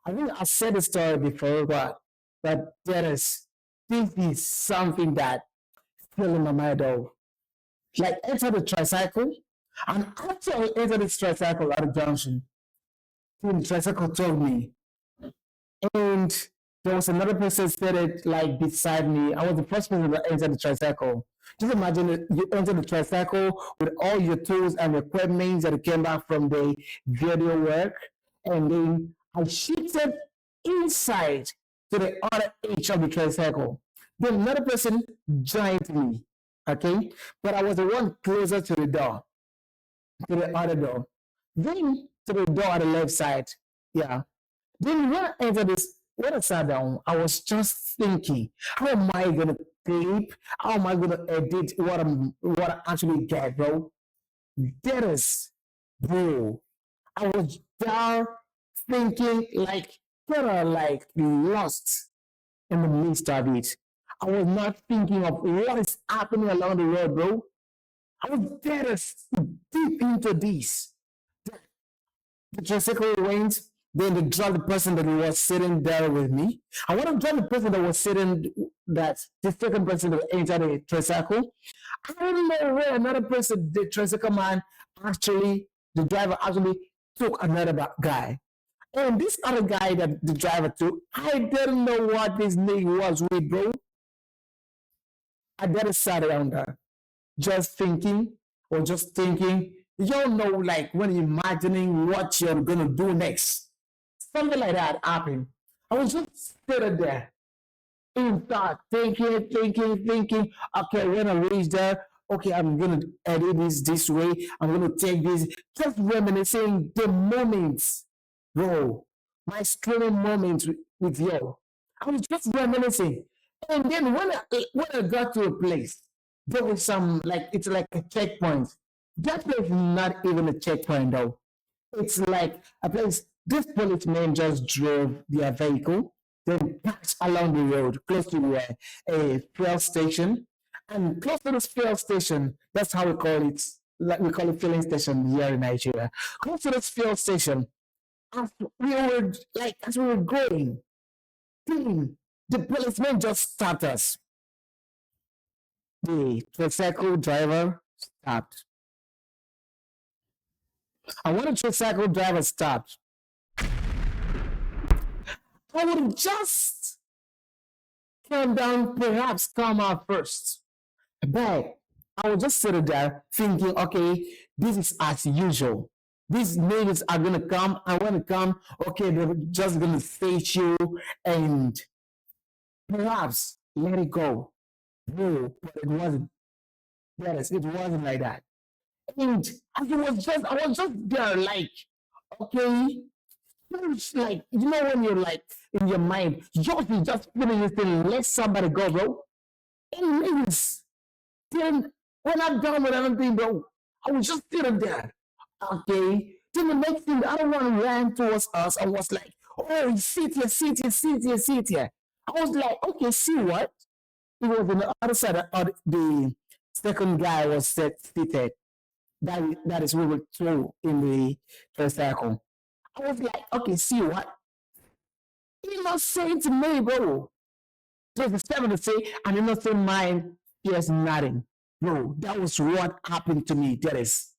I think I said the story before, but this is something that still in my mind though. Like enter the tricycle, and after I enter the tricycle at the junction, the tricycle told me, and there was another person seated like beside me. I was the first person to enter the tricycle. Just imagine you enter the tricycle with all your tools and equipment that came back from the video work, and then I shifted inside to the other edge of the tricycle. Then another person joined me, okay? But I was the one closer to the door, to the other door. Then to the door on the left side, yeah. Then when I sat down, I was just thinking, how am I gonna clip? How am I gonna edit what I actually get, bro? That is, bro. I was there thinking like kind of like lost in the midst of it. I was not thinking of what is happening along the road, bro. I was there deep into this. The tricycle went, then they dropped the person that was sitting there with me. I want to drop the person that was sitting, that the second person that entered the tricycle. I don't know where another person, the tricycle man, actually, the driver actually took another guy. And this other guy that the driver took, I didn't know what his name was with, bro. I just sat around there, just thinking, or just thinking. You don't know, like when you're imagining what you're gonna do next. Something like that happened. I was just sitting there in thought, thinking. Okay, when I reach there, okay, I'm gonna edit this way. I'm gonna take this. Just reminiscing the moments, bro. My screaming moments with you. I was just reminiscing, and then when I got to a place, there was some like it's like a checkpoint. That place is not even a checkpoint though. It's like a place. This policeman just drove their vehicle, then passed along the road close to a fuel station, and close to this fuel station, that's how we call it. Like we call it filling station here in Nigeria. Close to this fuel station, as we were going, the policeman just stopped us. The tricycle driver stopped. And when the tricycle driver stopped, I would just come down, perhaps come out first. But I was just sitting there thinking, okay, this is as usual. These niggas are gonna come, and when they come, okay, they're just gonna face you and perhaps let it go. No, but it wasn't. Yes, it wasn't like that. And I was just there, like, okay, it's like, when you're like in your mind, you're just feeling this thing, let somebody go, bro. And niggas, then when I'm done with everything, bro, I was just sitting there. Okay. Then the next thing, the other one ran towards us and was like, oh, sit here, sit here, sit here, sit here. I was like, okay, see what? It was on the other side of the second guy was seated. That is we were two in the first circle. I was like, okay, see what? You're not saying to me, bro. Just the seven to say, an innocent mind hears nothing. Bro, that was what happened to me. That is.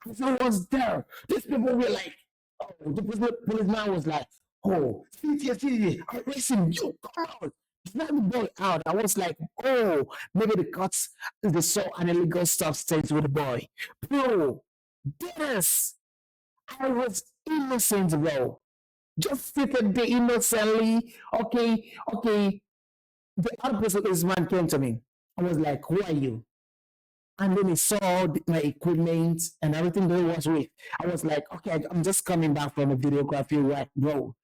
As I was there, these people were like, oh, the policeman was like, oh, see, I'm racing you, come out. Let the boy out. I was like, oh, maybe the cops, they saw an illegal substance with the boy. Bro, this, I was innocent, bro. Just sitting there innocently. Okay. The other person, this man came to me. I was like, who are you? And then he saw my equipment and everything that he was with. I was like, okay, I'm just coming back from a videography work, bro.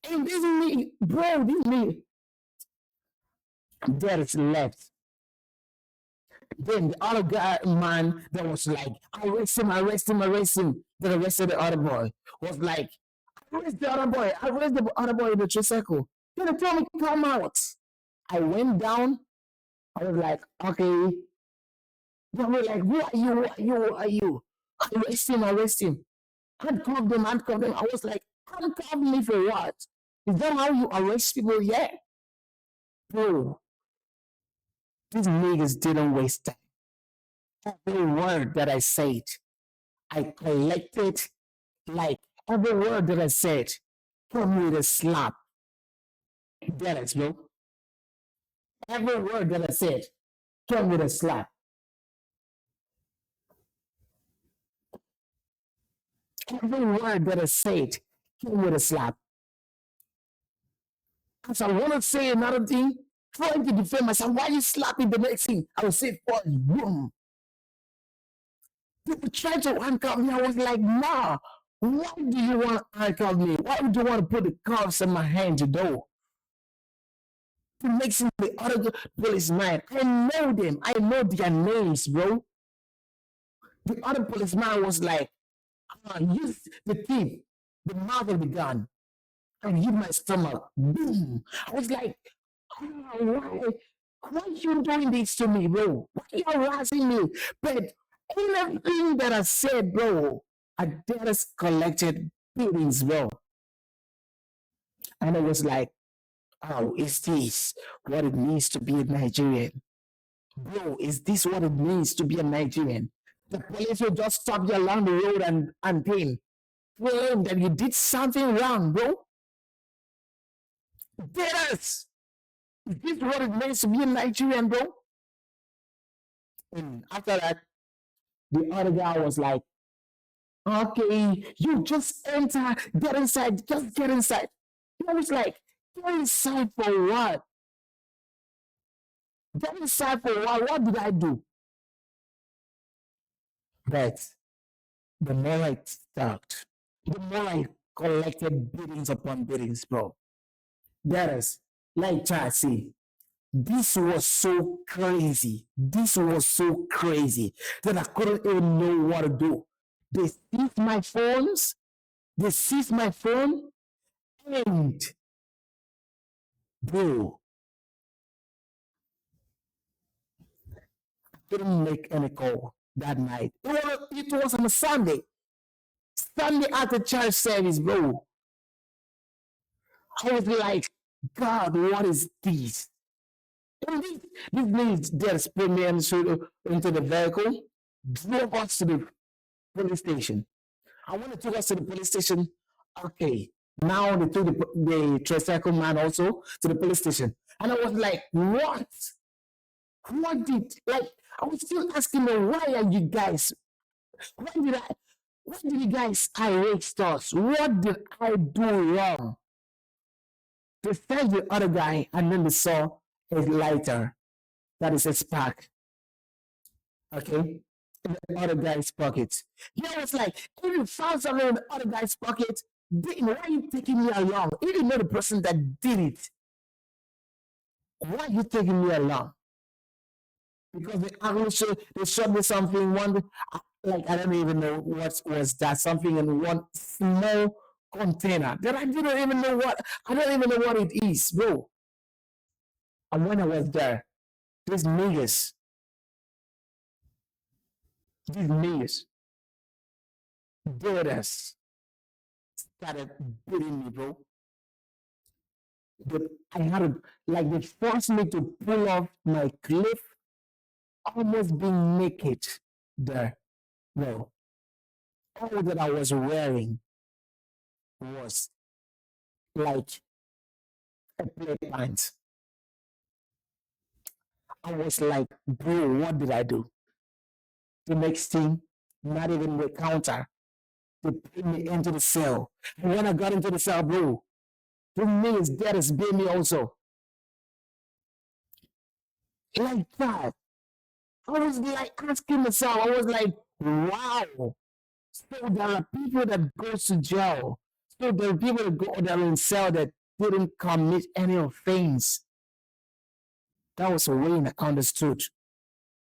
And this is me, bro, this is me. There is left. Then the other guy, man, that was like, arrest him. Then arrested the other boy. Was like, arrest the other boy. Arrest the other boy in the tricycle. Then they told me, come out. I went down. I was like, okay. They were like, who are you? Arrest him. Handcuff them. I was like, handcuff me for what? Is that how you arrest people? Yeah. Bro, these niggas didn't waste time. Every word that I said, I collected, like every word that I said come with a slap. That is, bro. Every word that I said come with a slap. Every word that I said came with a slap. As I want to say another thing, trying to defend myself, why are you slapping the next thing? I will say, oh, boom. People try to handcuff me. I was like, nah. Why do you want to handcuff me? Why would you want to put the cuffs in my hand to do? To make some the other policeman. I know them. I know their names, bro. The other policeman was like, use the teeth, the mouth of the gun, and hit my stomach. Boom. I was like, why are you doing this to me, bro? Why are you harassing me? But everything that I said, bro, I just collected feelings, bro. And I was like, oh, is this what it means to be a Nigerian? Bro, is this what it means to be a Nigerian? The police will just stop you along the road and claim that you did something wrong, bro. Did us. Is this what it means to be a Nigerian, bro? And after that, the other guy was like, okay, you just enter, get inside, just get inside. I was like, get inside for what? Get inside for what? What did I do? But the more I talked, the more I collected biddings upon biddings, bro. That is, like Chelsea, this was so crazy. This was so crazy that I couldn't even know what to do. They seized my phones. They seized my phone. And, bro, I couldn't make any call that night. It was on a Sunday. Sunday after church service, bro. I was like, God, what is this? And this means there's put me into the vehicle, drove us to the police station. And when they took us to the police station, okay, now they took the tricycle man also to the police station. And I was like, what? What did, like, I was still asking them, why are you guys, why did you guys arrest us? What did I do wrong? They sent the other guy and then they saw a lighter that is a spark. Okay? In the other guy's pocket. Yeah, it's like, if you found something in the other guy's pocket, then why are you taking me along? If you know the person that did it, why are you taking me along? Because they showed me something, one, like, I don't even know what was that, something in one small container that I didn't even know I don't even know what it is, bro. And when I was there, these niggas, us started beating me, bro. But I had to, like, they forced me to pull off my cliff, almost being naked there. Bro, all that I was wearing was like a play pants. I was like, bro, what did I do? The next thing, not even the counter. They put me into the cell. And when I got into the cell, bro, 2 minutes there is beat me also. Like that. I was like asking myself, I was like, wow. So there are people that go to jail. So there are people that go there in cell that didn't commit any offense. That was when I understood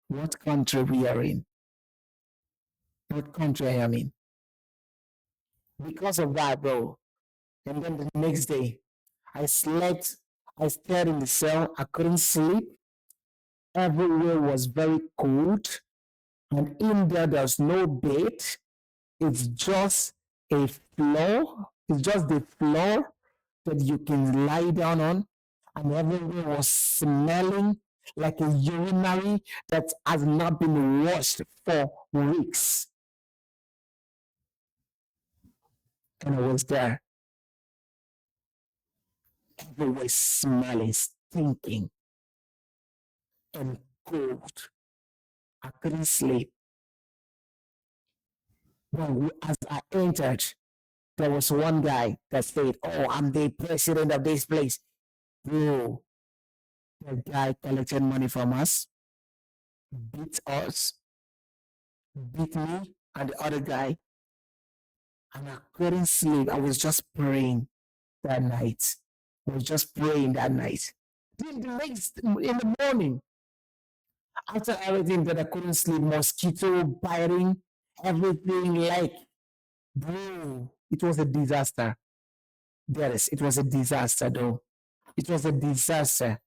what country we are in. What country I am in. Because of that, bro. And then the next day, I slept. I stayed in the cell. I couldn't sleep. Everywhere was very cold. And in there's no bed. It's just a floor. It's just the floor that you can lie down on, and everywhere was smelling like a urinary that has not been washed for weeks. And I was there, everywhere smelling, stinking, and cold. I couldn't sleep. But as I entered, there was one guy that said, "Oh, I'm the president of this place." Bro, the guy collected money from us, beat us, beat me and the other guy, and I couldn't sleep. I was just praying that night. I was just praying that night. Then the next in the morning, after everything that I couldn't sleep, mosquito biting, everything like, bro, it was a disaster. Yes, it was a disaster though. It was a disaster.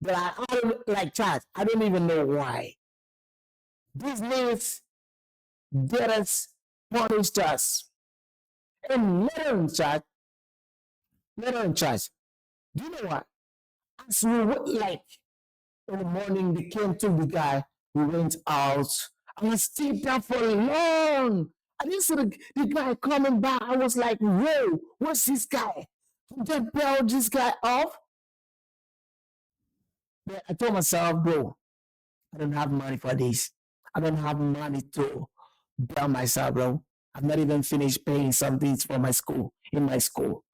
But I don't like chat. I don't even know why. These niggas get us punished us. And later in chat, do you know what? As we went, like in the morning, they came to the guy, we went out, and I stayed there for long. I didn't see the guy coming back. I was like, whoa, what's this guy? They bailed this guy off. But I told myself, bro, I don't have money for this. I don't have money to bail myself, bro. I've not even finished paying some things for my school, in my school.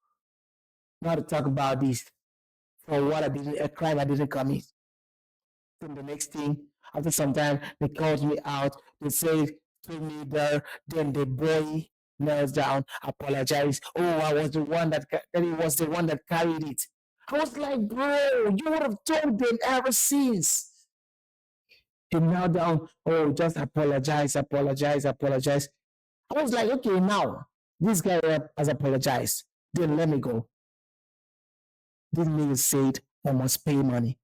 Not to talk about this for what I didn't, a crime I didn't commit. Then the next thing, after some time, they called me out. They said to me there, then the boy knelt down, apologized. Oh, I was the one that he was the one that carried it. I was like, bro, you would have told them ever since. He knelt down. Oh, just apologize. I was like, okay, now this guy has apologized. Then let me go. This nigga said I must pay money.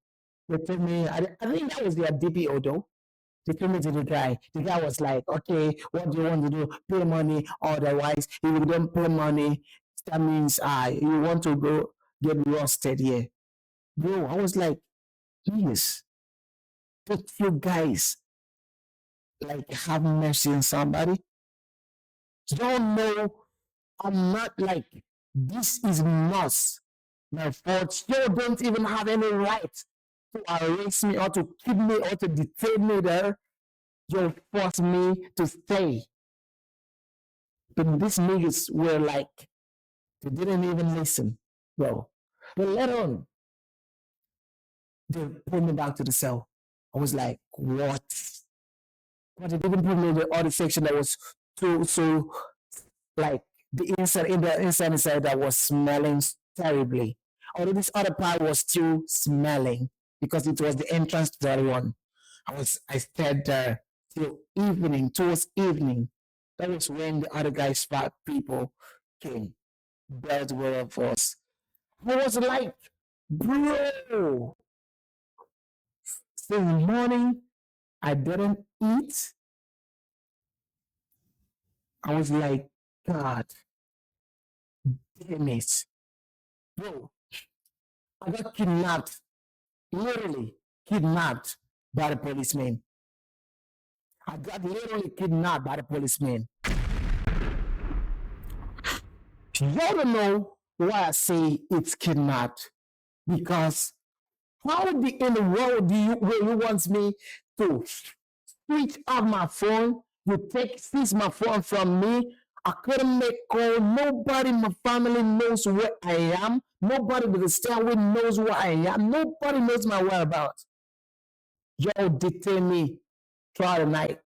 They told me, I think that was their DPO though. They told me to the guy. The guy was like, okay, what do you want to do? Pay money. Otherwise, if you don't pay money, that means you want to go get roasted here. Bro, I was like, please, don't you guys like have mercy on somebody? Don't know. I'm not like, this is not my fault. You don't even have any right to arrest me or to keep me or to detain me there. You force me to stay. But these niggas were like, they didn't even listen, bro. But later on, they pulled me back to the cell. I was like, what? But they didn't put me in the other section that was so like the inside that was smelling terribly. Although this other part was still smelling because it was the entrance to the other one. I stayed there till evening, towards evening. That was when the other guys' people came. That were of us. I was like, bro. So in the morning, I didn't eat. I was like, God damn it. Bro, I got kidnapped, literally kidnapped by the policeman. I got literally kidnapped by the policeman. Y'all don't know why I say it's kidnapped. Because how in the world will you want me to switch off my phone? You seize my phone from me. I couldn't make call. Nobody in my family knows where I am. Nobody with the stairway knows where I am. Nobody knows my whereabouts. Y'all detain me throughout the night.